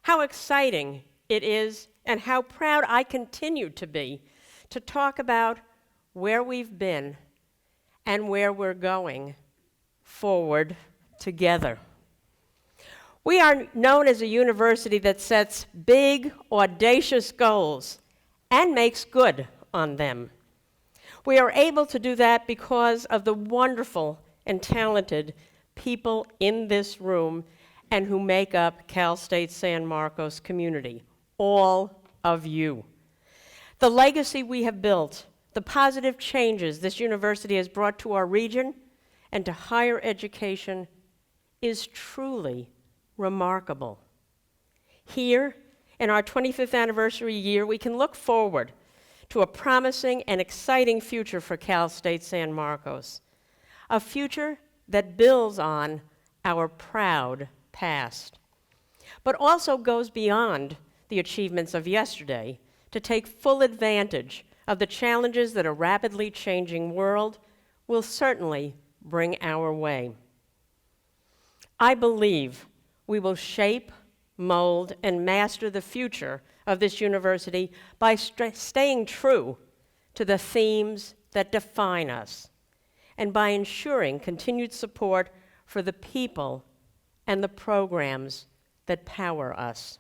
How exciting it is and how proud I continue to be to talk about where we've been and where we're going forward together. We are known as a university that sets big, audacious goals and makes good on them. We are able to do that because of the wonderful and talented people in this room and who make up Cal State San Marcos community, all of you. The legacy we have built, the positive changes this university has brought to our region and to higher education is truly remarkable. Here, in our 25th anniversary year, we can look forward to a promising and exciting future for Cal State San Marcos, a future that builds on our proud past, but also goes beyond the achievements of yesterday to take full advantage of the challenges that a rapidly changing world will certainly bring our way. I believe we will shape, mold, and master the future of this university by staying true to the themes that define us and by ensuring continued support for the people and the programs that power us.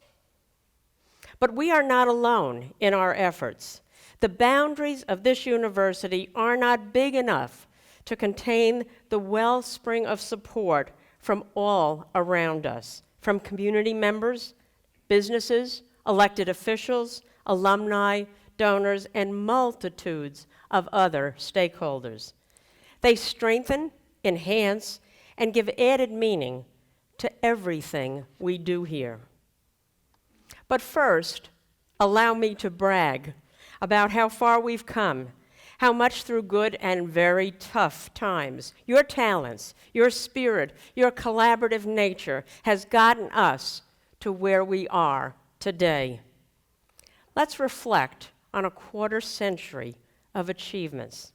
But we are not alone in our efforts. The boundaries of this university are not big enough to contain the wellspring of support from all around us, from community members, businesses, elected officials, alumni, donors, and multitudes of other stakeholders. They strengthen, enhance, and give added meaning to everything we do here. But first, allow me to brag about how far we've come, how much through good and very tough times. Your talents, your spirit, your collaborative nature has gotten us to where we are today. Let's reflect on a quarter century of achievements,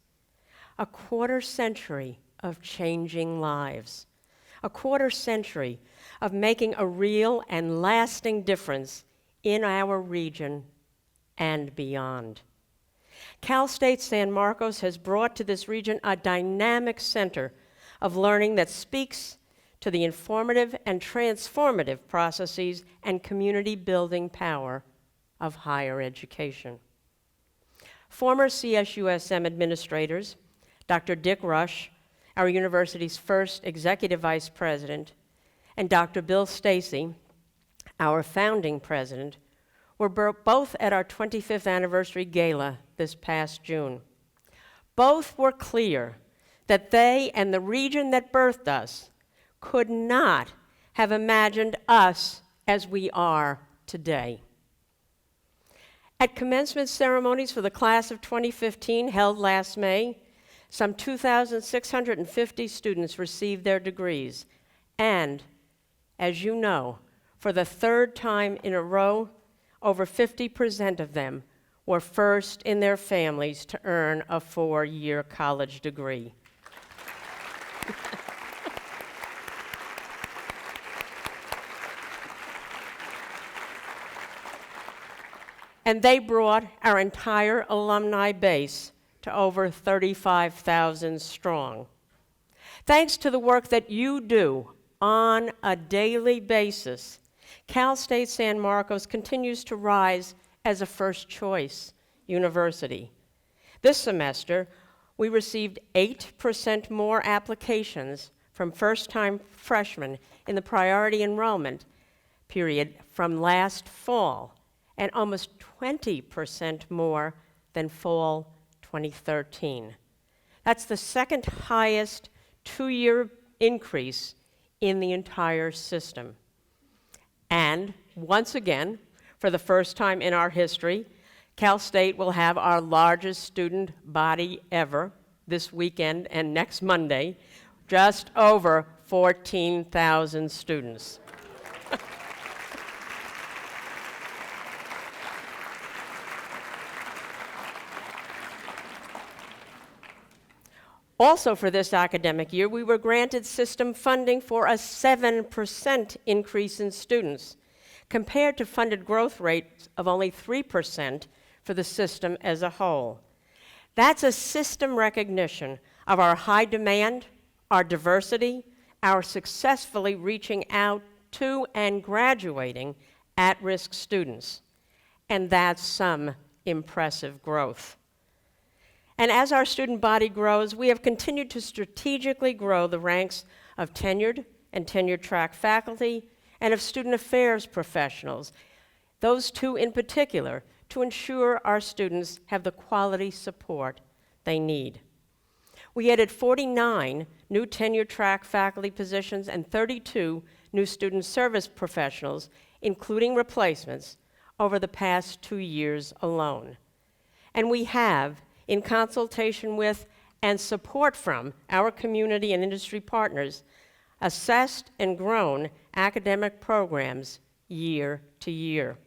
a quarter century of changing lives, a quarter century of making a real and lasting difference in our region and beyond. Cal State San Marcos has brought to this region a dynamic center of learning that speaks to the informative and transformative processes and community-building power of higher education. Former CSUSM administrators, Dr. Dick Rush, our university's first executive vice president, and Dr. Bill Stacy, our founding president, were both at our 25th anniversary gala this past June. Both were clear that they and the region that birthed us could not have imagined us as we are today. At commencement ceremonies for the class of 2015 held last May, some 2,650 students received their degrees, and, as you know, for the third time in a row, over 50% of them were first in their families to earn a 4-year college degree. And they brought our entire alumni base to over 35,000 strong. Thanks to the work that you do on a daily basis, Cal State San Marcos continues to rise as a first-choice university. This semester, we received 8% more applications from first-time freshmen in the priority enrollment period from last fall, and almost 20% more than fall 2013. That's the second highest 2-year increase in the entire system. And once again, for the first time in our history, Cal State will have our largest student body ever this weekend and next Monday, just over 14,000 students. Also for this academic year, we were granted system funding for a 7% increase in students, compared to funded growth rates of only 3% for the system as a whole. That's a system recognition of our high demand, our diversity, our successfully reaching out to and graduating at-risk students. And that's some impressive growth. And as our student body grows, we have continued to strategically grow the ranks of tenured and tenure-track faculty and of student affairs professionals, those two in particular, to ensure our students have the quality support they need. We added 49 new tenure-track faculty positions and 32 new student service professionals, including replacements, over the past 2 years alone. And we have, in consultation with and support from our community and industry partners, assessed and grown academic programs year to year.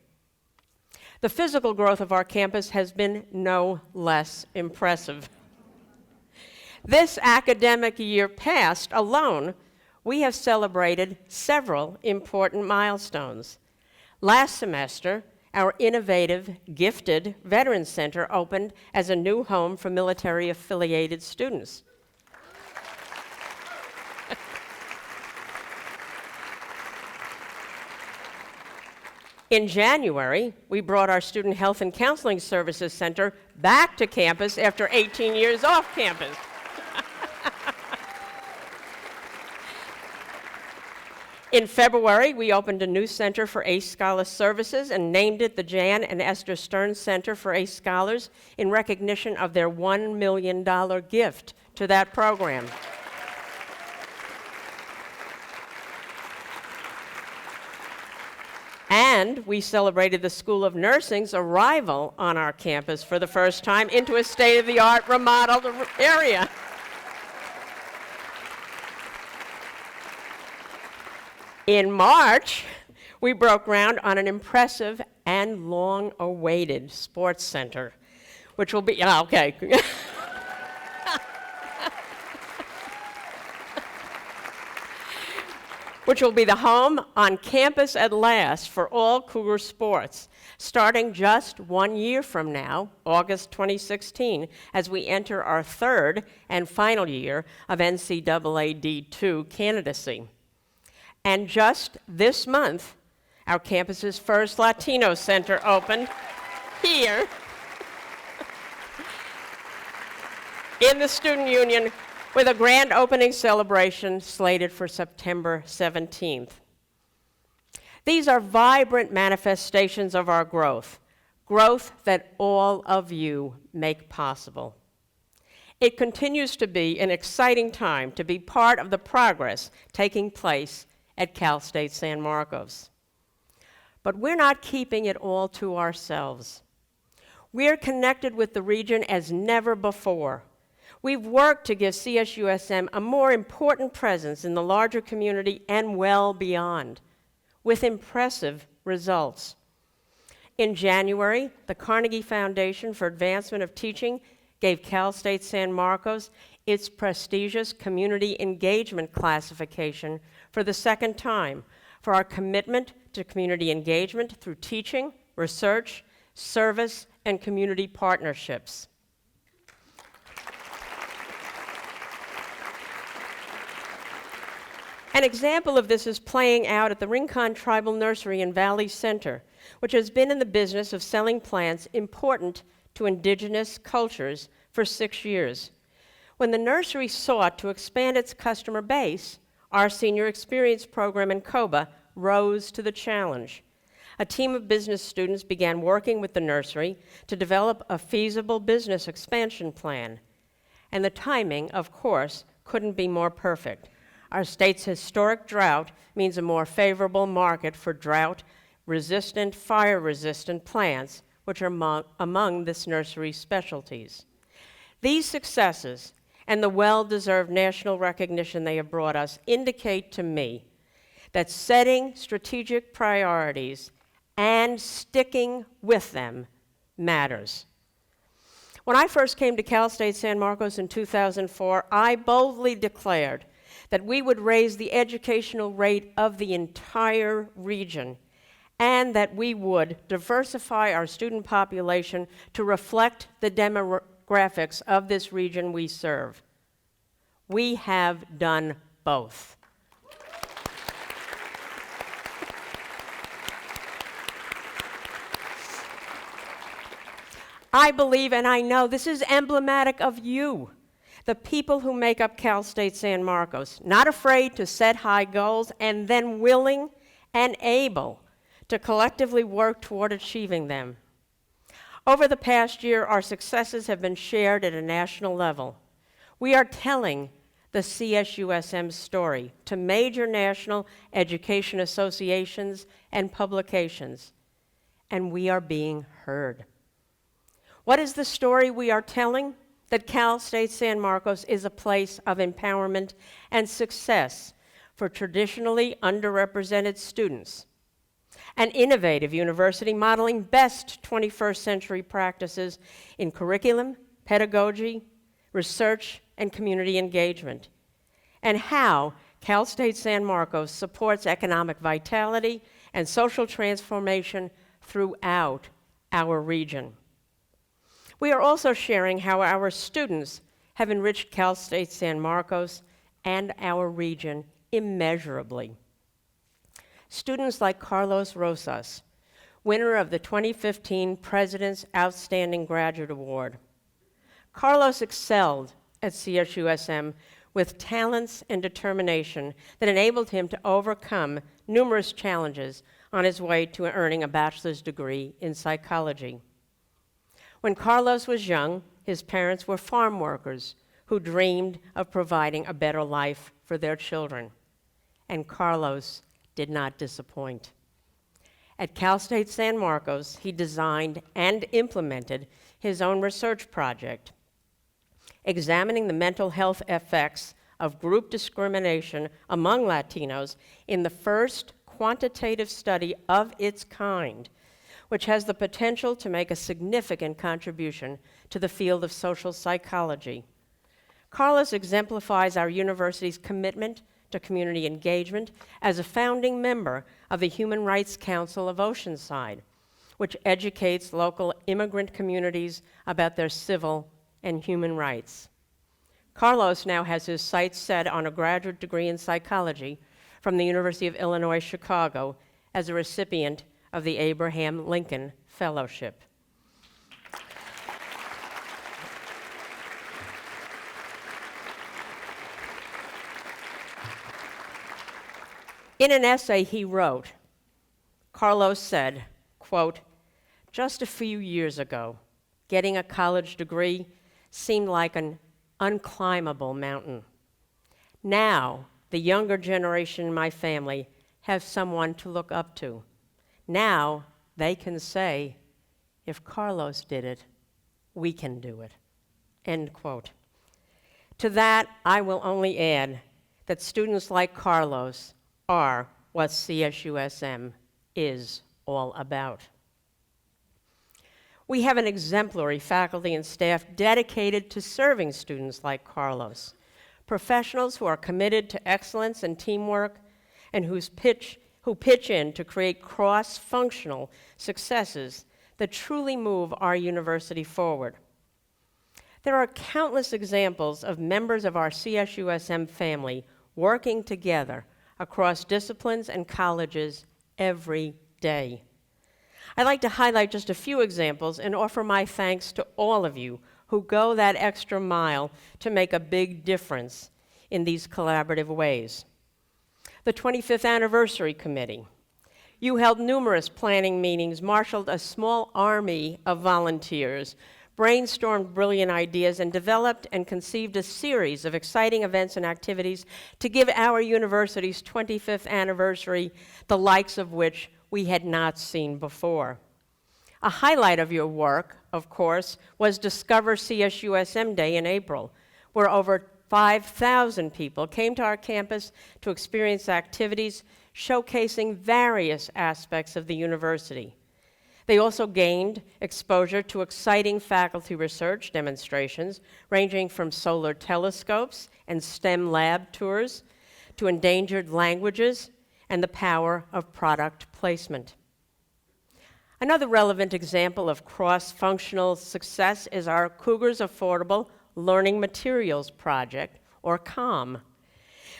The physical growth of our campus has been no less impressive. This academic year past alone, we have celebrated several important milestones. Last semester, our innovative, gifted Veterans Center opened as a new home for military-affiliated students. In January, we brought our Student Health and Counseling Services Center back to campus after 18 years off campus. In February, we opened a new center for ACE Scholar Services and named it the Jan and Esther Stern Center for ACE Scholars in recognition of their $1 million gift to that program. And we celebrated the School of Nursing's arrival on our campus for the first time into a state-of-the-art remodeled area. In March, we broke ground on an impressive and long-awaited sports center, which will be, which will be the home on campus at last for all Cougar sports, starting just 1 year from now, August 2016, as we enter our third and final year of NCAA D2 candidacy. And just this month, our campus's first Latino Center opened here in the Student Union with a grand opening celebration slated for September 17th. These are vibrant manifestations of our growth that all of you make possible. It continues to be an exciting time to be part of the progress taking place at Cal State San Marcos. But we're not keeping it all to ourselves. We're connected with the region as never before. We've worked to give CSUSM a more important presence in the larger community and well beyond, with impressive results. In January, the Carnegie Foundation for Advancement of Teaching gave Cal State San Marcos its prestigious Community Engagement classification for the second time for our commitment to community engagement through teaching, research, service, and community partnerships. An example of this is playing out at the Rincon Tribal Nursery in Valley Center, which has been in the business of selling plants important to indigenous cultures for 6 years. When the nursery sought to expand its customer base, our Senior Experience program in COBA rose to the challenge. A team of business students began working with the nursery to develop a feasible business expansion plan. And the timing, of course, couldn't be more perfect. Our state's historic drought means a more favorable market for drought-resistant, fire-resistant plants, which are among this nursery's specialties. These successes and the well-deserved national recognition they have brought us indicate to me that setting strategic priorities and sticking with them matters. When I first came to Cal State San Marcos in 2004, I boldly declared that we would raise the educational rate of the entire region and that we would diversify our student population to reflect the demographics of this region we serve. We have done both. I believe and I know this is emblematic of you, the people who make up Cal State San Marcos, not afraid to set high goals and then willing and able to collectively work toward achieving them. Over the past year, our successes have been shared at a national level. We are telling the CSUSM story to major national education associations and publications, and we are being heard. What is the story we are telling? That Cal State San Marcos is a place of empowerment and success for traditionally underrepresented students. An innovative university modeling best 21st century practices in curriculum, pedagogy, research, and community engagement. And how Cal State San Marcos supports economic vitality and social transformation throughout our region. We are also sharing how our students have enriched Cal State San Marcos and our region immeasurably. Students like Carlos Rosas, winner of the 2015 President's Outstanding Graduate Award. Carlos excelled at CSUSM with talents and determination that enabled him to overcome numerous challenges on his way to earning a bachelor's degree in psychology. When Carlos was young, his parents were farm workers who dreamed of providing a better life for their children. And Carlos did not disappoint. At Cal State San Marcos, he designed and implemented his own research project, examining the mental health effects of group discrimination among Latinos in the first quantitative study of its kind, which has the potential to make a significant contribution to the field of social psychology. Carlos exemplifies our university's commitment to community engagement as a founding member of the Human Rights Council of Oceanside, which educates local immigrant communities about their civil and human rights. Carlos now has his sights set on a graduate degree in psychology from the University of Illinois, Chicago, as a recipient of the Abraham Lincoln Fellowship. In an essay he wrote, Carlos said, quote, "Just a few years ago, getting a college degree seemed like an unclimbable mountain. Now, the younger generation in my family have someone to look up to. Now, they can say, if Carlos did it, we can do it." End quote. To that, I will only add that students like Carlos are what CSUSM is all about. We have an exemplary faculty and staff dedicated to serving students like Carlos, professionals who are committed to excellence and teamwork and who pitch in to create cross-functional successes that truly move our university forward. There are countless examples of members of our CSUSM family working together across disciplines and colleges every day. I'd like to highlight just a few examples and offer my thanks to all of you who go that extra mile to make a big difference in these collaborative ways. The 25th Anniversary Committee. You held numerous planning meetings, marshaled a small army of volunteers, brainstormed brilliant ideas, and developed and conceived a series of exciting events and activities to give our university's 25th anniversary the likes of which we had not seen before. A highlight of your work, of course, was Discover CSUSM Day in April, where over 5,000 people came to our campus to experience activities showcasing various aspects of the university. They also gained exposure to exciting faculty research demonstrations ranging from solar telescopes and STEM lab tours to endangered languages and the power of product placement. Another relevant example of cross-functional success is our Cougars Affordable Learning Materials Project, or CALM,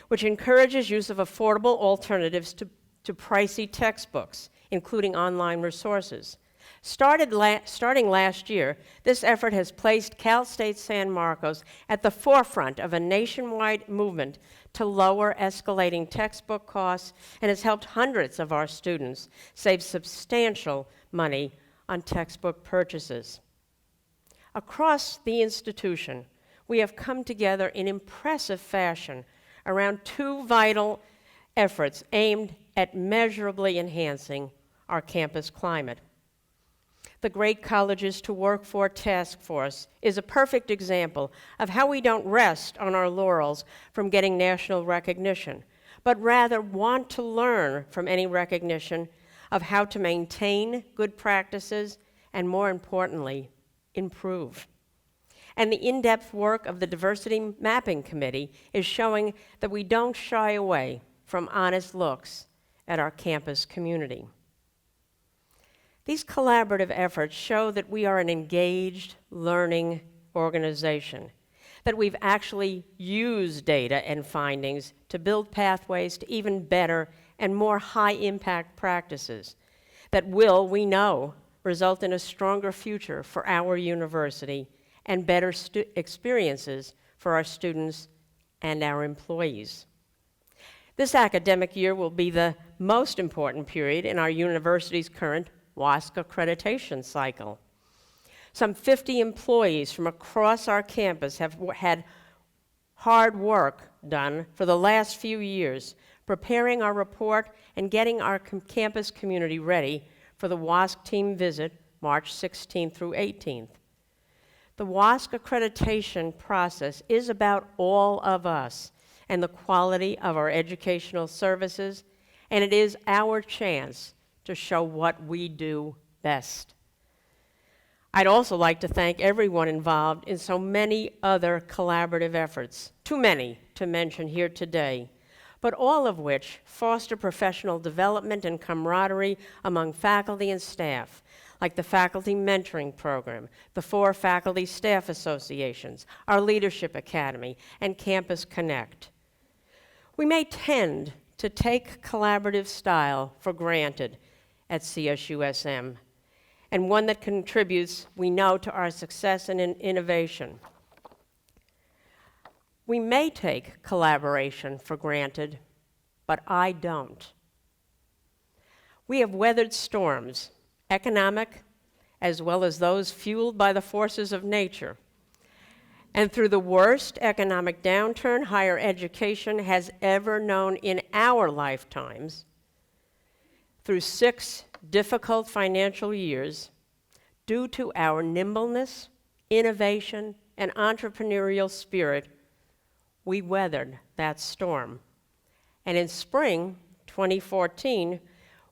which encourages use of affordable alternatives to pricey textbooks, including online resources. Starting last year, this effort has placed Cal State San Marcos at the forefront of a nationwide movement to lower escalating textbook costs and has helped hundreds of our students save substantial money on textbook purchases. Across the institution, we have come together in impressive fashion around two vital efforts aimed at measurably enhancing our campus climate. The Great Colleges to Work For Task Force is a perfect example of how we don't rest on our laurels from getting national recognition, but rather want to learn from any recognition of how to maintain good practices and, more importantly, improve. And the in-depth work of the Diversity Mapping Committee is showing that we don't shy away from honest looks at our campus community. These collaborative efforts show that we are an engaged, learning organization, that we've actually used data and findings to build pathways to even better and more high-impact practices that will, we know, result in a stronger future for our university and better experiences for our students and our employees. This academic year will be the most important period in our university's current WASC accreditation cycle. Some 50 employees from across our campus have had hard work done for the last few years, preparing our report and getting our campus community ready for the WASC team visit March 16th through 18th. The WASC accreditation process is about all of us and the quality of our educational services, and it is our chance to show what we do best. I'd also like to thank everyone involved in so many other collaborative efforts, too many to mention here today, but all of which foster professional development and camaraderie among faculty and staff, like the Faculty Mentoring Program, the 4 Faculty Staff Associations, our Leadership Academy, and Campus Connect. We may tend to take collaborative style for granted at CSUSM, and one that contributes, we know, to our success and innovation. We may take collaboration for granted, but I don't. We have weathered storms, economic as well as those fueled by the forces of nature. And through the worst economic downturn higher education has ever known in our lifetimes, through 6 difficult financial years, due to our nimbleness, innovation, and entrepreneurial spirit, we weathered that storm. And in spring 2014,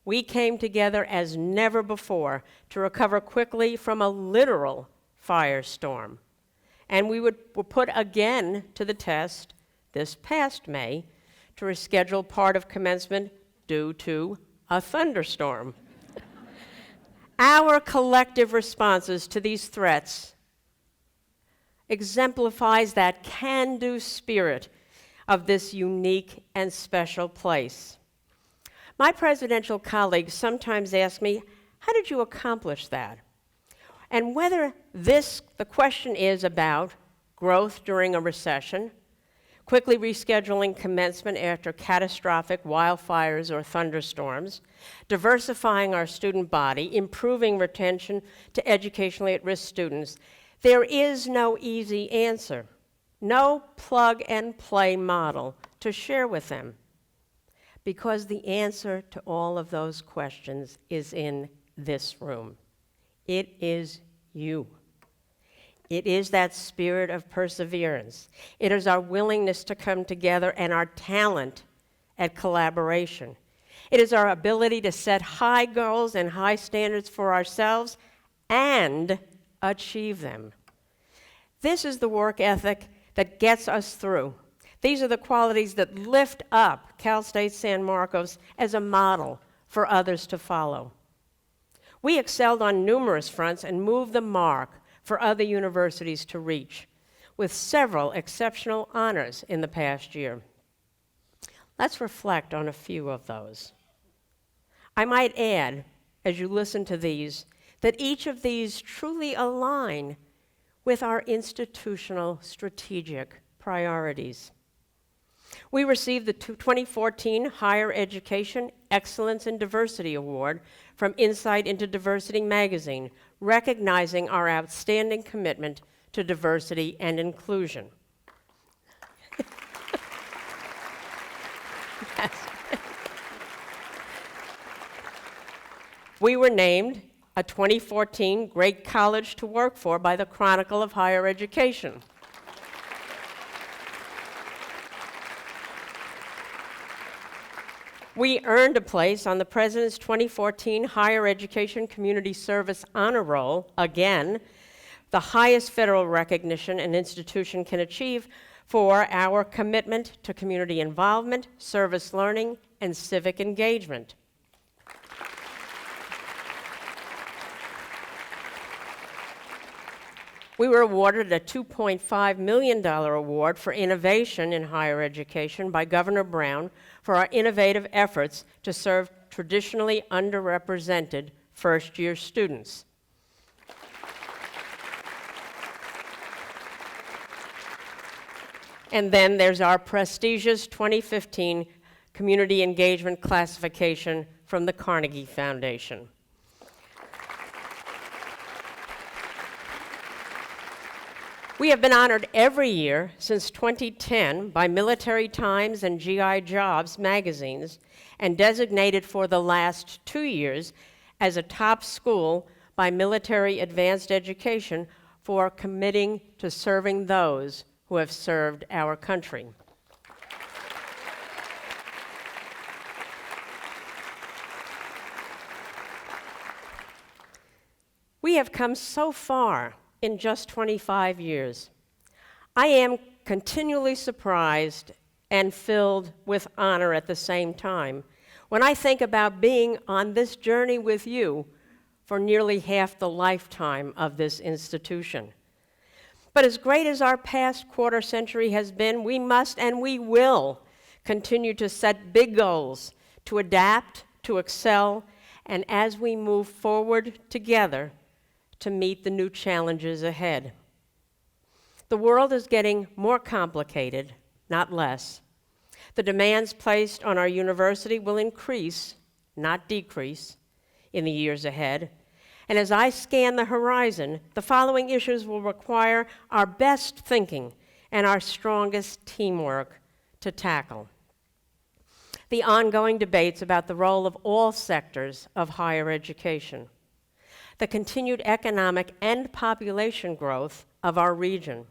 we came together as never before to recover quickly from a literal firestorm. And we were put again to the test this past May to reschedule part of commencement due to a thunderstorm. Our collective responses to these threats exemplifies that can-do spirit of this unique and special place. My presidential colleagues sometimes ask me, how did you accomplish that? And whether the question is about growth during a recession, quickly rescheduling commencement after catastrophic wildfires or thunderstorms, diversifying our student body, improving retention to educationally at-risk students, there is no easy answer, no plug-and-play model to share with them, because the answer to all of those questions is in this room. It is you. It is that spirit of perseverance. It is our willingness to come together and our talent at collaboration. It is our ability to set high goals and high standards for ourselves and achieve them. This is the work ethic that gets us through. These are the qualities that lift up Cal State San Marcos as a model for others to follow. We excelled on numerous fronts and moved the mark for other universities to reach, with several exceptional honors in the past year. Let's reflect on a few of those. I might add, as you listen to these, that each of these truly align with our institutional strategic priorities. We received the 2014 Higher Education Excellence in Diversity Award from Insight into Diversity magazine, recognizing our outstanding commitment to diversity and inclusion. Yes. We were named a 2014 Great College to Work For by the Chronicle of Higher Education. We earned a place on the President's 2014 Higher Education Community Service Honor Roll, again, the highest federal recognition an institution can achieve for our commitment to community involvement, service learning, and civic engagement. We were awarded a $2.5 million award for innovation in higher education by Governor Brown for our innovative efforts to serve traditionally underrepresented first-year students. And then there's our prestigious 2015 Community Engagement Classification from the Carnegie Foundation. We have been honored every year since 2010 by Military Times and GI Jobs magazines, and designated for the last 2 years as a top school by Military Advanced Education for committing to serving those who have served our country. We have come so far in just 25 years. I am continually surprised and filled with honor at the same time when I think about being on this journey with you for nearly half the lifetime of this institution. But as great as our past quarter century has been, we must and we will continue to set big goals, to adapt, to excel, and as we move forward together, to meet the new challenges ahead. The world is getting more complicated, not less. The demands placed on our university will increase, not decrease, in the years ahead. And as I scan the horizon, the following issues will require our best thinking and our strongest teamwork to tackle. The ongoing debates about the role of all sectors of higher education, the continued economic and population growth of our region,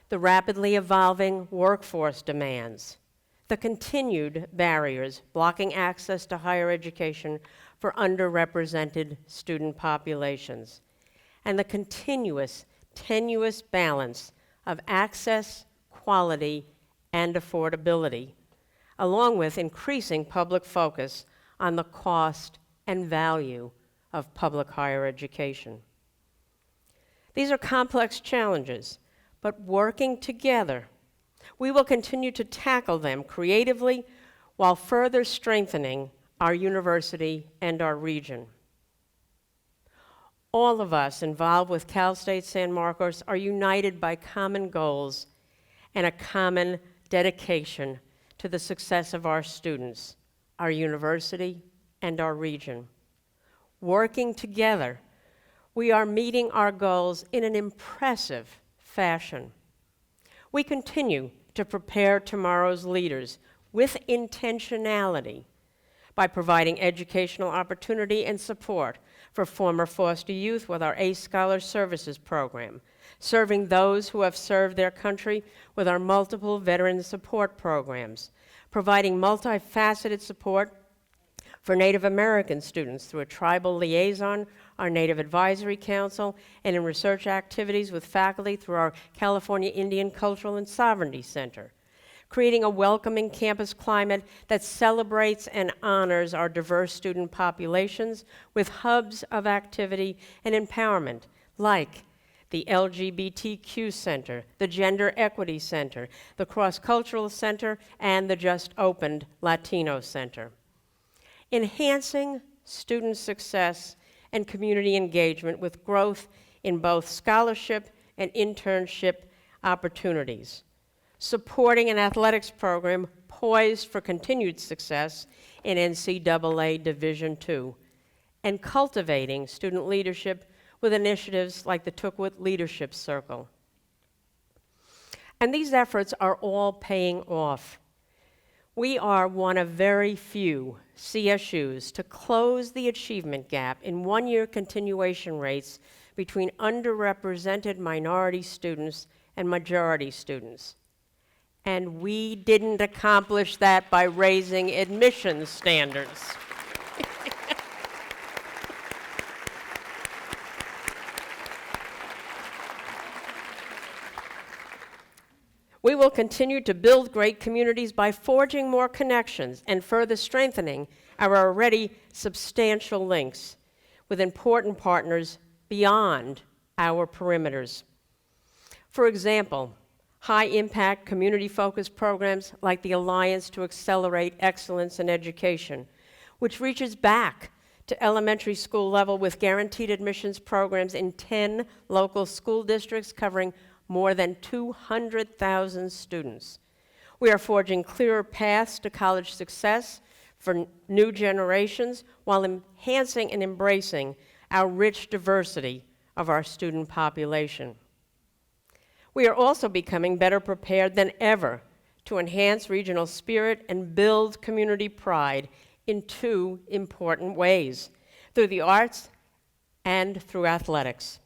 the rapidly evolving workforce demands, the continued barriers blocking access to higher education for underrepresented student populations, and the continuous, tenuous balance of access, quality, and affordability, along with increasing public focus on the cost and value of public higher education. These are complex challenges, but working together, we will continue to tackle them creatively while further strengthening our university and our region. All of us involved with Cal State San Marcos are united by common goals and a common dedication to the success of our students, our university, and our region. Working together, we are meeting our goals in an impressive fashion. We continue to prepare tomorrow's leaders with intentionality by providing educational opportunity and support for former foster youth with our ACE Scholar Services program, serving those who have served their country with our multiple veteran support programs, providing multifaceted support for Native American students through a tribal liaison, our Native Advisory Council, and in research activities with faculty through our California Indian Cultural and Sovereignty Center, creating a welcoming campus climate that celebrates and honors our diverse student populations with hubs of activity and empowerment, like the LGBTQ Center, the Gender Equity Center, the Cross-Cultural Center, and the just opened Latino Center. Enhancing student success and community engagement with growth in both scholarship and internship opportunities. Supporting an athletics program poised for continued success in NCAA Division II, and cultivating student leadership with initiatives like the Tookwit Leadership Circle. And these efforts are all paying off. We are one of very few CSUs to close the achievement gap in one-year continuation rates between underrepresented minority students and majority students. And we didn't accomplish that by raising admissions standards. We will continue to build great communities by forging more connections and further strengthening our already substantial links with important partners beyond our perimeters. For example, high-impact community-focused programs like the Alliance to Accelerate Excellence in Education, which reaches back to elementary school level with guaranteed admissions programs in 10 local school districts covering more than 200,000 students. We are forging clearer paths to college success for new generations while enhancing and embracing our rich diversity of our student population. We are also becoming better prepared than ever to enhance regional spirit and build community pride in two important ways, through the arts and through athletics.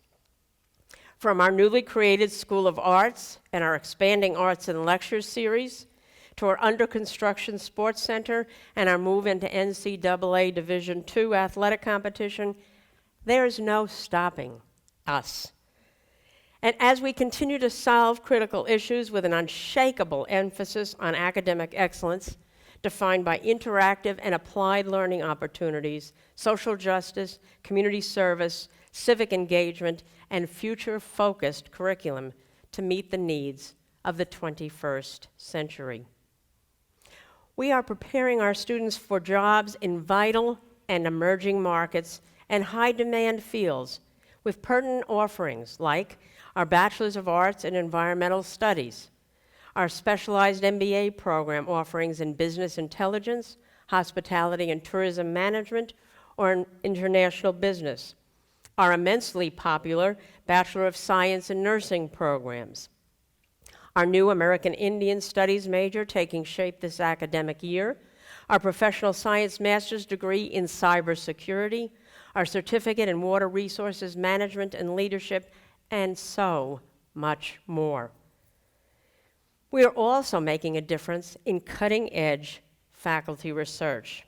From our newly created School of Arts and our expanding Arts and Lectures series, to our under-construction sports center and our move into NCAA Division II athletic competition, there's no stopping us. And as we continue to solve critical issues with an unshakable emphasis on academic excellence, defined by interactive and applied learning opportunities, social justice, community service, civic engagement, and future-focused curriculum to meet the needs of the 21st century. We are preparing our students for jobs in vital and emerging markets and high-demand fields with pertinent offerings like our Bachelor's of Arts in Environmental Studies, our specialized MBA program offerings in business intelligence, hospitality and tourism management, or in international business, our immensely popular Bachelor of Science in Nursing programs, our new American Indian Studies major taking shape this academic year, our professional science master's degree in cybersecurity, our certificate in water resources management and leadership, and so much more. We are also making a difference in cutting-edge faculty research.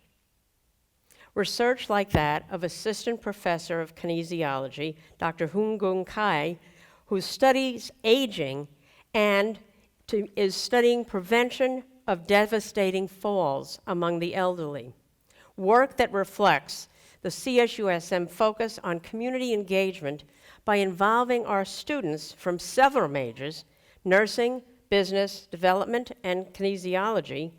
Research like that of Assistant Professor of Kinesiology, Dr. Hoon-Gung Kai, who studies aging and is studying prevention of devastating falls among the elderly. Work that reflects the CSUSM focus on community engagement by involving our students from several majors, nursing, business, development, and kinesiology,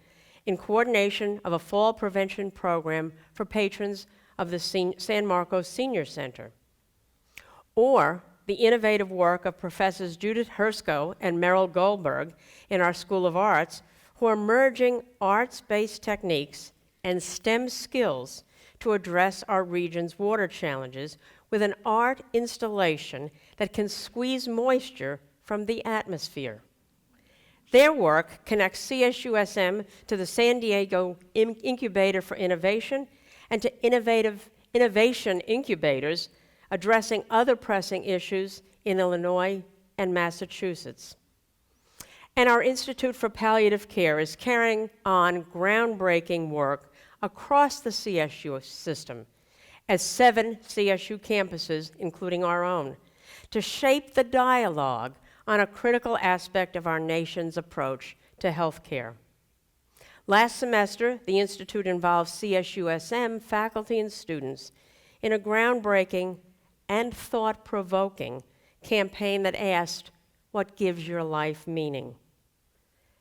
in coordination of a fall prevention program for patrons of the San Marcos Senior Center. Or the innovative work of Professors Judith Hersko and Merrill Goldberg in our School of Arts, who are merging arts-based techniques and STEM skills to address our region's water challenges with an art installation that can squeeze moisture from the atmosphere. Their work connects CSUSM to the San Diego Incubator for Innovation and to innovation incubators addressing other pressing issues in Illinois and Massachusetts. And our Institute for Palliative Care is carrying on groundbreaking work across the CSU system as 7 CSU campuses, including our own, to shape the dialogue on a critical aspect of our nation's approach to healthcare. Last semester, the Institute involved CSUSM faculty and students in a groundbreaking and thought-provoking campaign that asked, "What gives your life meaning?"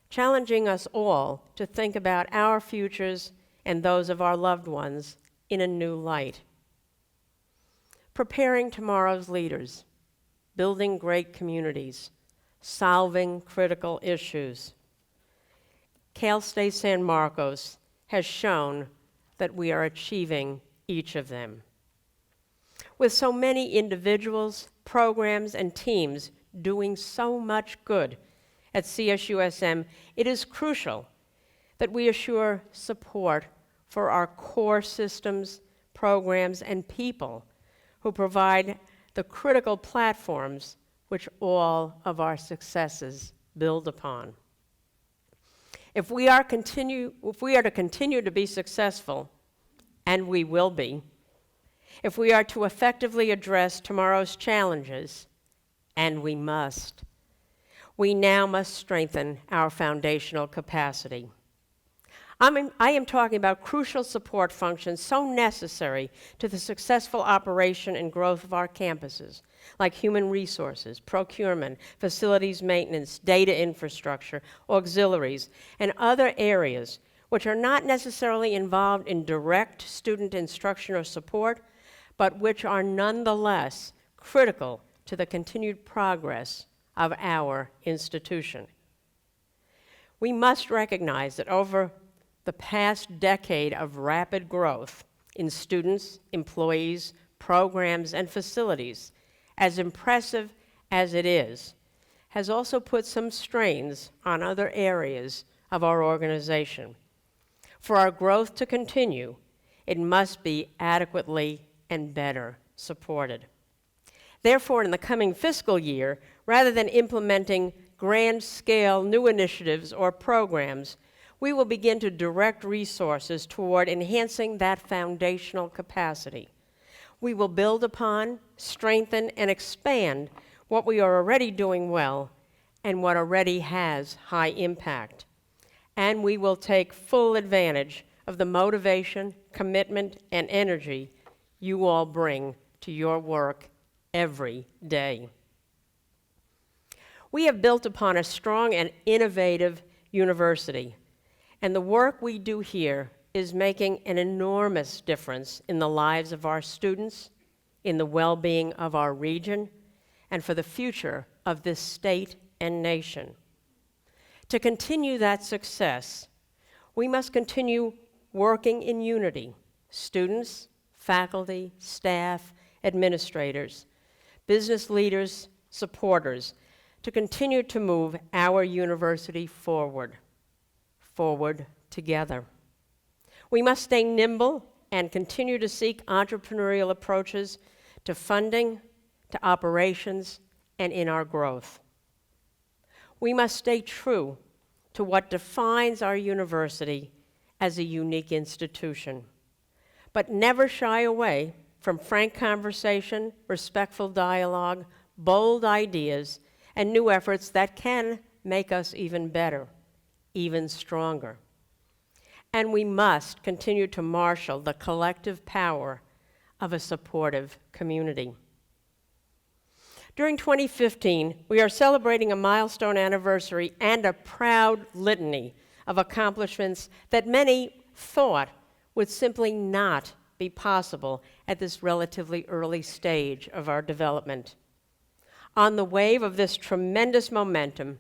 challenging us all to think about our futures and those of our loved ones in a new light. Preparing tomorrow's leaders, building great communities, solving critical issues. Cal State San Marcos has shown that we are achieving each of them. With so many individuals, programs, and teams doing so much good at CSUSM, it is crucial that we assure support for our core systems, programs, and people who provide the critical platforms which all of our successes build upon. If we are to continue to be successful, and we will be, if we are to effectively address tomorrow's challenges, and we must, we now must strengthen our foundational capacity. I am talking about crucial support functions so necessary to the successful operation and growth of our campuses, like human resources, procurement, facilities maintenance, data infrastructure, auxiliaries, and other areas which are not necessarily involved in direct student instruction or support, but which are nonetheless critical to the continued progress of our institution. We must recognize that over the past decade of rapid growth in students, employees, programs, and facilities, as impressive as it is, has also put some strains on other areas of our organization. For our growth to continue, it must be adequately and better supported. Therefore, in the coming fiscal year, rather than implementing grand-scale new initiatives or programs, we will begin to direct resources toward enhancing that foundational capacity. We will build upon, strengthen, and expand what we are already doing well and what already has high impact. And we will take full advantage of the motivation, commitment, and energy you all bring to your work every day. We have built upon a strong and innovative university, and the work we do here is making an enormous difference in the lives of our students, in the well-being of our region, and for the future of this state and nation. To continue that success, we must continue working in unity, students, faculty, staff, administrators, business leaders, supporters, to continue to move our university forward together. We must stay nimble and continue to seek entrepreneurial approaches to funding, to operations, and in our growth. We must stay true to what defines our university as a unique institution, but never shy away from frank conversation, respectful dialogue, bold ideas, and new efforts that can make us even better, even stronger. And we must continue to marshal the collective power of a supportive community. During 2015, we are celebrating a milestone anniversary and a proud litany of accomplishments that many thought would simply not be possible at this relatively early stage of our development. On the wave of this tremendous momentum,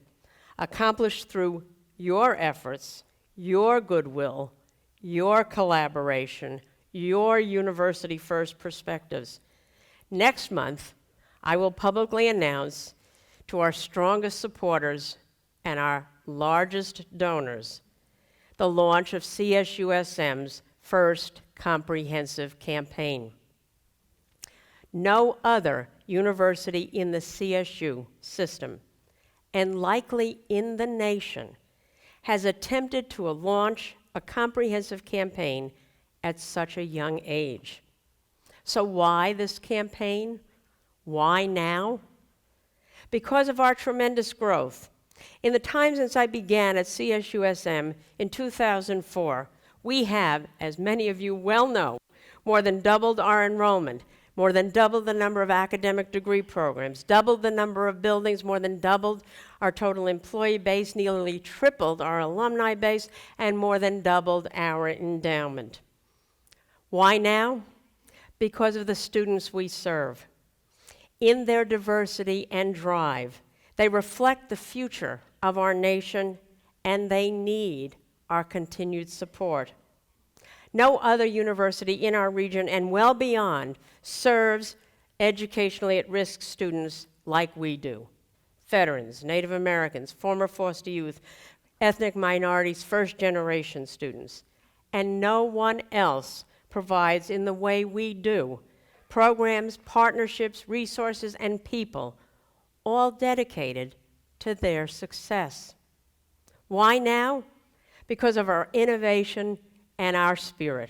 accomplished through your efforts, your goodwill, your collaboration, your University First perspectives, next month, I will publicly announce to our strongest supporters and our largest donors the launch of CSUSM's first comprehensive campaign. No other university in the CSU system, and likely in the nation, has attempted to launch a comprehensive campaign at such a young age. So why this campaign? Why now? Because of our tremendous growth, In the time since I began at CSUSM in 2004, we have, as many of you well know, more than doubled our enrollment, more than doubled the number of academic degree programs, doubled the number of buildings, more than doubled our total employee base, nearly tripled our alumni base, and more than doubled our endowment. Why now? Because of the students we serve. In their diversity and drive, they reflect the future of our nation, and they need our continued support. No other university in our region and well beyond serves educationally at-risk students like we do. Veterans, Native Americans, former foster youth, ethnic minorities, first-generation students. And no one else provides in the way we do programs, partnerships, resources, and people, all dedicated to their success. Why now? Because of our innovation and our spirit.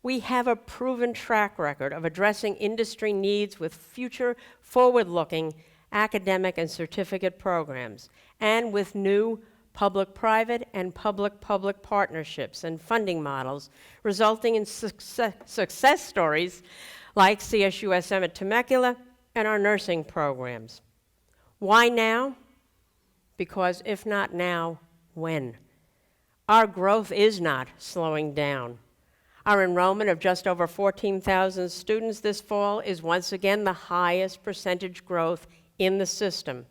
We have a proven track record of addressing industry needs with future forward-looking academic and certificate programs, and with new public-private and public-public partnerships and funding models, resulting in success stories like CSUSM at Temecula and our nursing programs. Why now? Because if not now, when? Our growth is not slowing down. Our enrollment of just over 14,000 students this fall is once again the highest percentage growth in the system.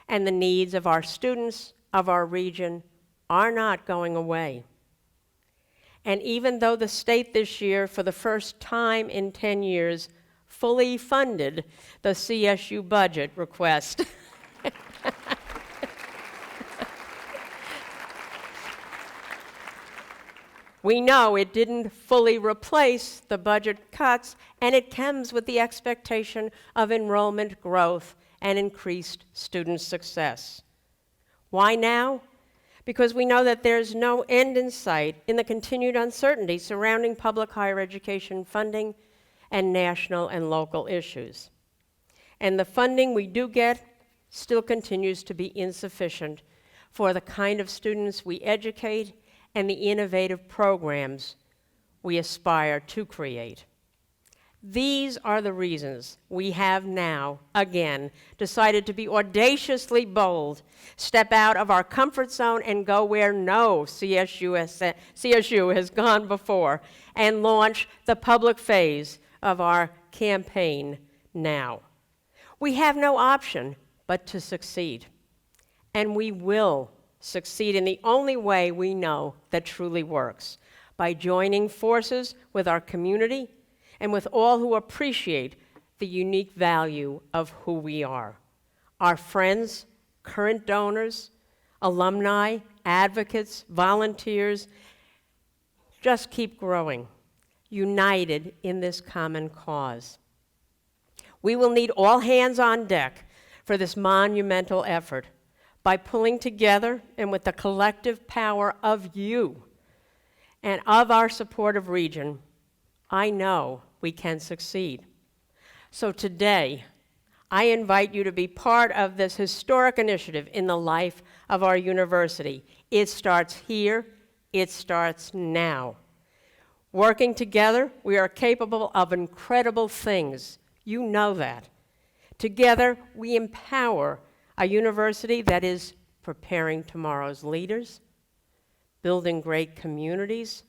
And the needs of our students, of our region, are not going away. And even though the state this year, for the first time in 10 years, fully funded the CSU budget request, we know it didn't fully replace the budget cuts, and it comes with the expectation of enrollment growth and increased student success. Why now? Because we know that there's no end in sight in the continued uncertainty surrounding public higher education funding and national and local issues. And the funding we do get still continues to be insufficient for the kind of students we educate and the innovative programs we aspire to create. These are the reasons we have now, again, decided to be audaciously bold, step out of our comfort zone and go where no CSU has gone before, and launch the public phase of our campaign now. We have no option but to succeed, and we will succeed in the only way we know that truly works, by joining forces with our community and with all who appreciate the unique value of who we are. Our friends, current donors, alumni, advocates, volunteers, just keep growing, united in this common cause. We will need all hands on deck for this monumental effort. By pulling together and with the collective power of you and of our supportive region, I know we can succeed. So today, I invite you to be part of this historic initiative in the life of our university. It starts here, it starts now. Working together, we are capable of incredible things. You know that. Together, we empower a university that is preparing tomorrow's leaders, building great communities,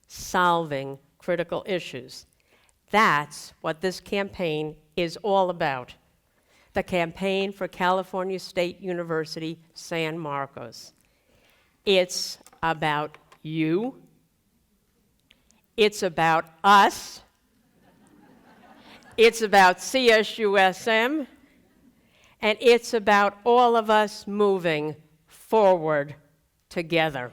solving critical issues. That's what this campaign is all about. The campaign for California State University, San Marcos. It's about you. It's about us. It's about CSUSM. And it's about all of us moving forward together.